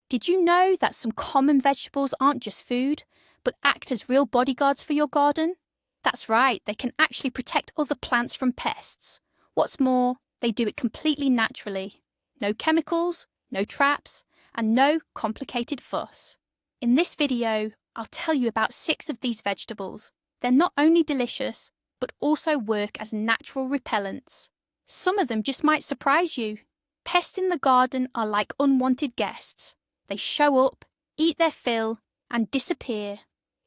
Did you know that some common vegetables aren't just food, but act as real bodyguards for your garden? That's right, they can actually protect other plants from pests. What's more, they do it completely naturally. No chemicals, no traps, and no complicated fuss. In this video, I'll tell you about 6 of these vegetables. They're not only delicious, but also work as natural repellents. Some of them just might surprise you. Pests in the garden are like unwanted guests. They show up, eat their fill, and disappear,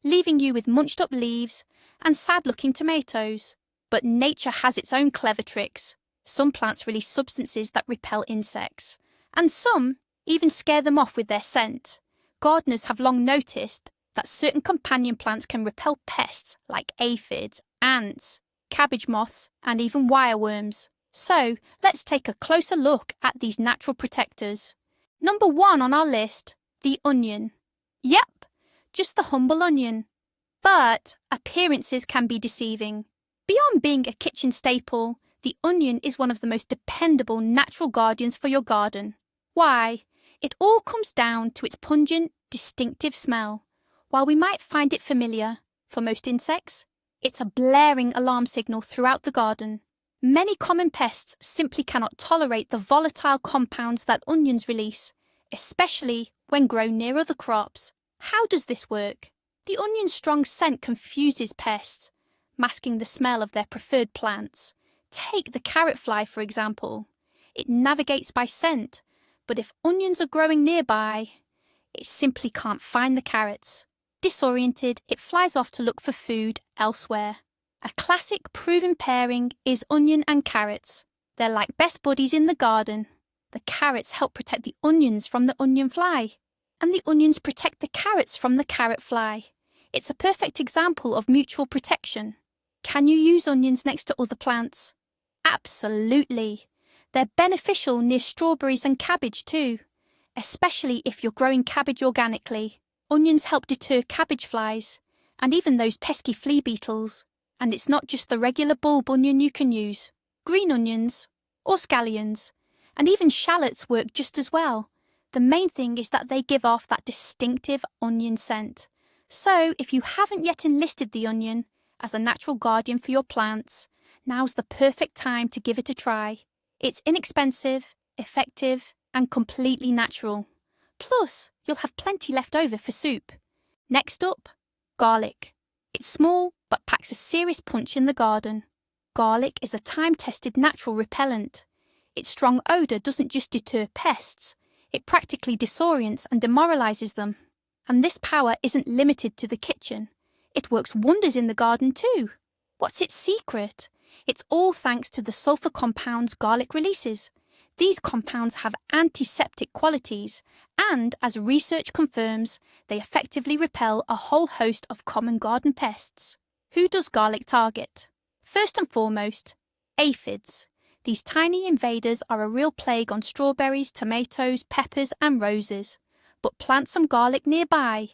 leaving you with munched up leaves and sad-looking tomatoes. But nature has its own clever tricks. Some plants release substances that repel insects, and some even scare them off with their scent. Gardeners have long noticed that certain companion plants can repel pests like aphids, ants, cabbage moths, and even wireworms. So, let's take a closer look at these natural protectors. Number 1 on our list, the onion. Yep, just the humble onion. But appearances can be deceiving. Beyond being a kitchen staple, the onion is one of the most dependable natural guardians for your garden. Why? It all comes down to its pungent, distinctive smell. While we might find it familiar, for most insects, it's a blaring alarm signal throughout the garden. Many common pests simply cannot tolerate the volatile compounds that onions release, especially when grown near other crops. How does this work? The onion's strong scent confuses pests, masking the smell of their preferred plants. Take the carrot fly, for example. It navigates by scent, but if onions are growing nearby, it simply can't find the carrots. Disoriented, it flies off to look for food elsewhere. A classic proven pairing is onion and carrots. They're like best buddies in the garden. The carrots help protect the onions from the onion fly, and the onions protect the carrots from the carrot fly. It's a perfect example of mutual protection. Can you use onions next to other plants? Absolutely. They're beneficial near strawberries and cabbage too, especially if you're growing cabbage organically. Onions help deter cabbage flies, and even those pesky flea beetles. And it's not just the regular bulb onion you can use. Green onions, or scallions, and even shallots work just as well. The main thing is that they give off that distinctive onion scent. So if you haven't yet enlisted the onion as a natural guardian for your plants, now's the perfect time to give it a try. It's inexpensive, effective, and completely natural. Plus, you'll have plenty left over for soup. Next up, garlic. It's small, but packs a serious punch in the garden. Garlic is a time-tested natural repellent. Its strong odour doesn't just deter pests, it practically disorients and demoralises them. And this power isn't limited to the kitchen. It works wonders in the garden too. What's its secret? It's all thanks to the sulphur compounds garlic releases. These compounds have antiseptic qualities, and as research confirms, they effectively repel a whole host of common garden pests. Who does garlic target? First and foremost, aphids. These tiny invaders are a real plague on strawberries, tomatoes, peppers, and roses. But plant some garlic nearby,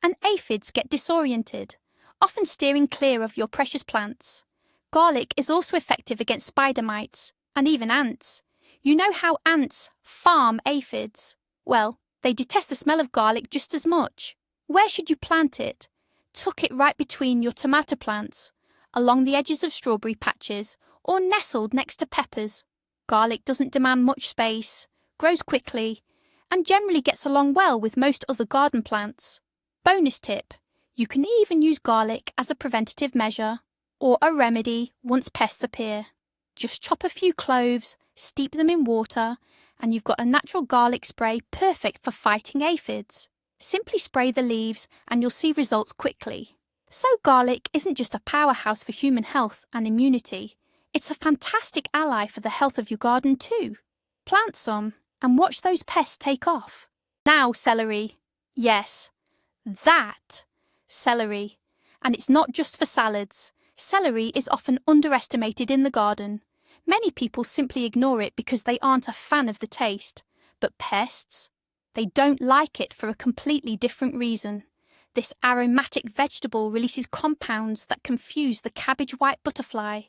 and aphids get disoriented, often steering clear of your precious plants. Garlic is also effective against spider mites, and even ants. You know how ants farm aphids? Well, they detest the smell of garlic just as much. Where should you plant it? Tuck it right between your tomato plants, along the edges of strawberry patches, or nestled next to peppers. Garlic doesn't demand much space, grows quickly, and generally gets along well with most other garden plants. Bonus tip, you can even use garlic as a preventative measure, or a remedy once pests appear. Just chop a few cloves, steep them in water, and you've got a natural garlic spray perfect for fighting aphids. Simply spray the leaves and you'll see results quickly. So garlic isn't just a powerhouse for human health and immunity, it's a fantastic ally for the health of your garden too. Plant some and watch those pests take off. Now celery. Yes, that celery. And it's not just for salads. Celery is often underestimated in the garden. Many people simply ignore it because they aren't a fan of the taste. But pests? They don't like it for a completely different reason. This aromatic vegetable releases compounds that confuse the cabbage white butterfly,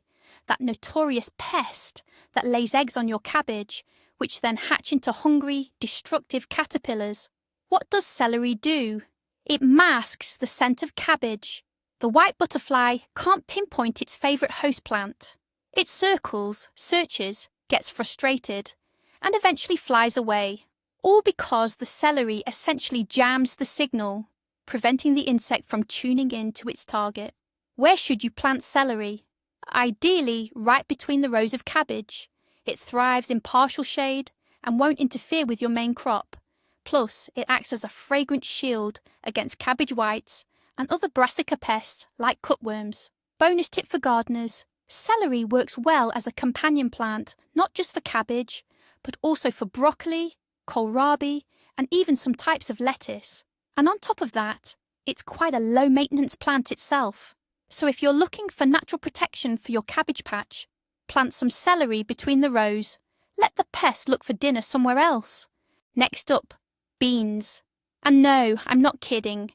that notorious pest that lays eggs on your cabbage, which then hatch into hungry, destructive caterpillars. What does celery do? It masks the scent of cabbage. The white butterfly can't pinpoint its favourite host plant. It circles, searches, gets frustrated, and eventually flies away, all because the celery essentially jams the signal, preventing the insect from tuning in to its target. Where should you plant celery? Ideally, right between the rows of cabbage. It thrives in partial shade and won't interfere with your main crop. Plus, it acts as a fragrant shield against cabbage whites and other brassica pests like cutworms. Bonus tip for gardeners: celery works well as a companion plant, not just for cabbage, but also for broccoli, kohlrabi, and even some types of lettuce. And on top of that, it's quite a low-maintenance plant itself. So if you're looking for natural protection for your cabbage patch, plant some celery between the rows. Let the pests look for dinner somewhere else. Next up, beans. And no, I'm not kidding.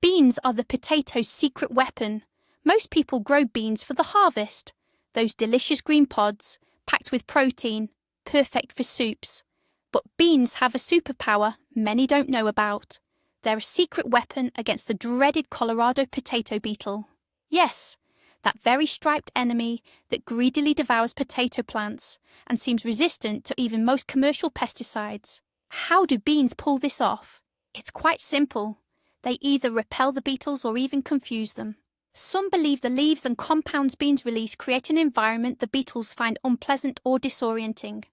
Beans are the potato's secret weapon. Most people grow beans for the harvest. Those delicious green pods, packed with protein, perfect for soups. But beans have a superpower many don't know about. They're a secret weapon against the dreaded Colorado potato beetle. Yes, that very striped enemy that greedily devours potato plants and seems resistant to even most commercial pesticides. How do beans pull this off? It's quite simple. They either repel the beetles or even confuse them. Some believe the leaves and compounds beans release create an environment the beetles find unpleasant or disorienting.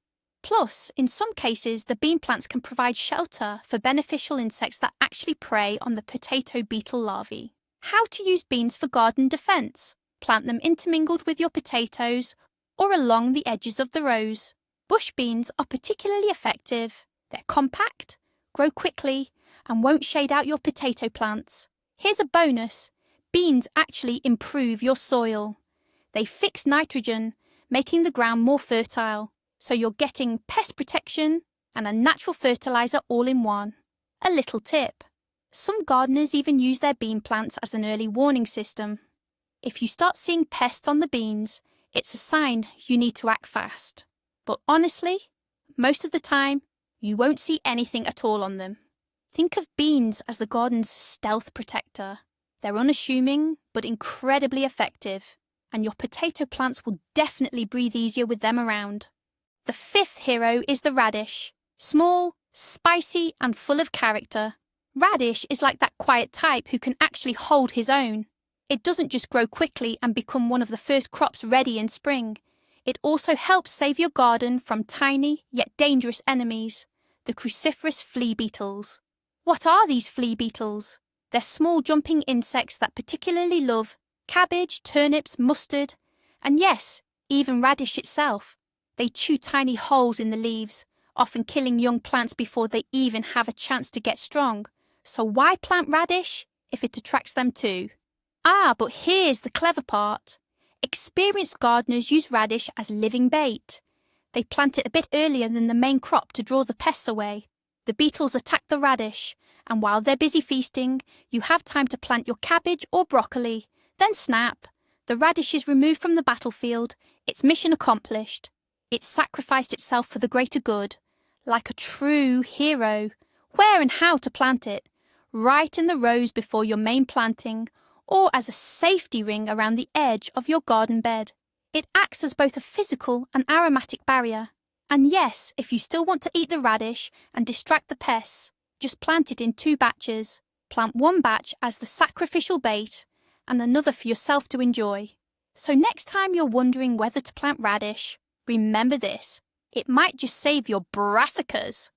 Plus, in some cases, the bean plants can provide shelter for beneficial insects that actually prey on the potato beetle larvae. How to use beans for garden defense? Plant them intermingled with your potatoes or along the edges of the rows. Bush beans are particularly effective. They're compact, grow quickly, and won't shade out your potato plants. Here's a bonus. Beans actually improve your soil. They fix nitrogen, making the ground more fertile, so you're getting pest protection and a natural fertilizer all in one. A little tip. Some gardeners even use their bean plants as an early warning system. If you start seeing pests on the beans, it's a sign you need to act fast. But honestly, most of the time, you won't see anything at all on them. Think of beans as the garden's stealth protector. They're unassuming, but incredibly effective, and your potato plants will definitely breathe easier with them around. The fifth hero is the radish. Small, spicy, and full of character. Radish is like that quiet type who can actually hold his own. It doesn't just grow quickly and become one of the first crops ready in spring. It also helps save your garden from tiny yet dangerous enemies, the cruciferous flea beetles. What are these flea beetles? They're small jumping insects that particularly love cabbage, turnips, mustard, and yes, even radish itself. They chew tiny holes in the leaves, often killing young plants before they even have a chance to get strong. So why plant radish if it attracts them too? But here's the clever part. Experienced gardeners use radish as living bait. They plant it a bit earlier than the main crop to draw the pests away. The beetles attack the radish, and while they're busy feasting, you have time to plant your cabbage or broccoli. Then snap. The radish is removed from the battlefield. Its mission accomplished. It sacrificed itself for the greater good. Like a true hero. Where and how to plant it? Right in the rows before your main planting, or as a safety ring around the edge of your garden bed. It acts as both a physical and aromatic barrier. And yes, if you still want to eat the radish and distract the pests, just plant it in 2 batches. Plant one batch as the sacrificial bait and another for yourself to enjoy. So next time you're wondering whether to plant radish, remember this. It might just save your brassicas.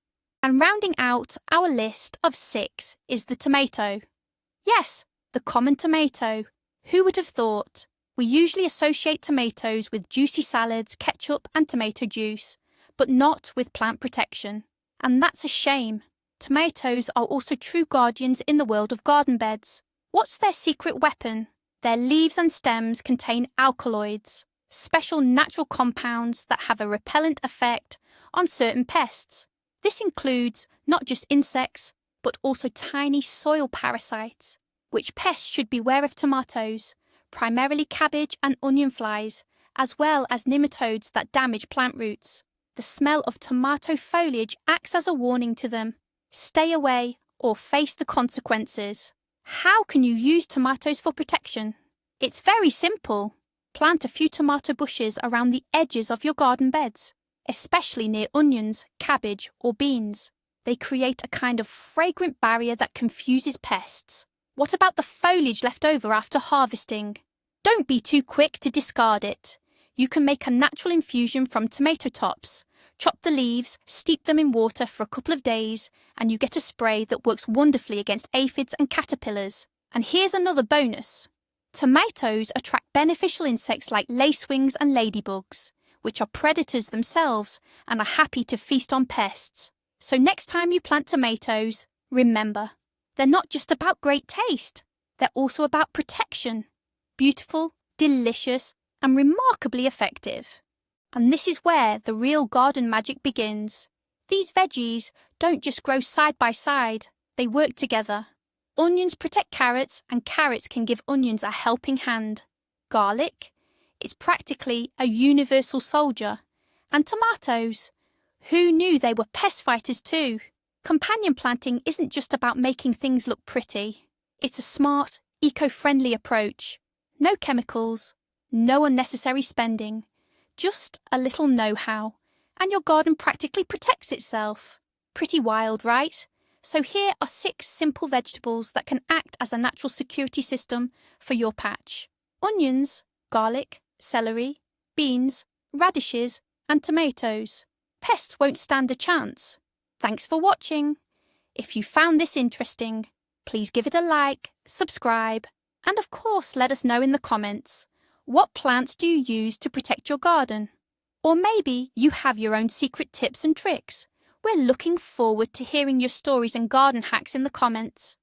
And rounding out our list of 6 is the tomato. Yes, the common tomato. Who would have thought? We usually associate tomatoes with juicy salads, ketchup and tomato juice, but not with plant protection. And that's a shame. Tomatoes are also true guardians in the world of garden beds. What's their secret weapon? Their leaves and stems contain alkaloids, special natural compounds that have a repellent effect on certain pests. This includes not just insects, but also tiny soil parasites, which pests should beware of tomatoes, primarily cabbage and onion flies, as well as nematodes that damage plant roots. The smell of tomato foliage acts as a warning to them. Stay away or face the consequences. How can you use tomatoes for protection? It's very simple. Plant a few tomato bushes around the edges of your garden beds, especially near onions, cabbage, or beans. They create a kind of fragrant barrier that confuses pests. What about the foliage left over after harvesting? Don't be too quick to discard it. You can make a natural infusion from tomato tops. Chop the leaves, steep them in water for a couple of days, and you get a spray that works wonderfully against aphids and caterpillars. And here's another bonus. Tomatoes attract beneficial insects like lacewings and ladybugs, which are predators themselves and are happy to feast on pests. So next time you plant tomatoes, remember, they're not just about great taste, they're also about protection. Beautiful, delicious, and remarkably effective. And this is where the real garden magic begins. These veggies don't just grow side by side, they work together. Onions protect carrots, and carrots can give onions a helping hand. Garlic, it's practically a universal soldier. And tomatoes, who knew they were pest fighters too? Companion planting isn't just about making things look pretty. It's a smart, eco-friendly approach. No chemicals, no unnecessary spending, just a little know-how, and your garden practically protects itself. Pretty wild, right? So here are 6 simple vegetables that can act as a natural security system for your patch. Onions, garlic, celery, beans, radishes, and tomatoes. Pests won't stand a chance. Thanks for watching. If you found this interesting, please give it a like, subscribe, and of course let us know in the comments. What plants do you use to protect your garden? Or maybe you have your own secret tips and tricks. We're looking forward to hearing your stories and garden hacks in the comments.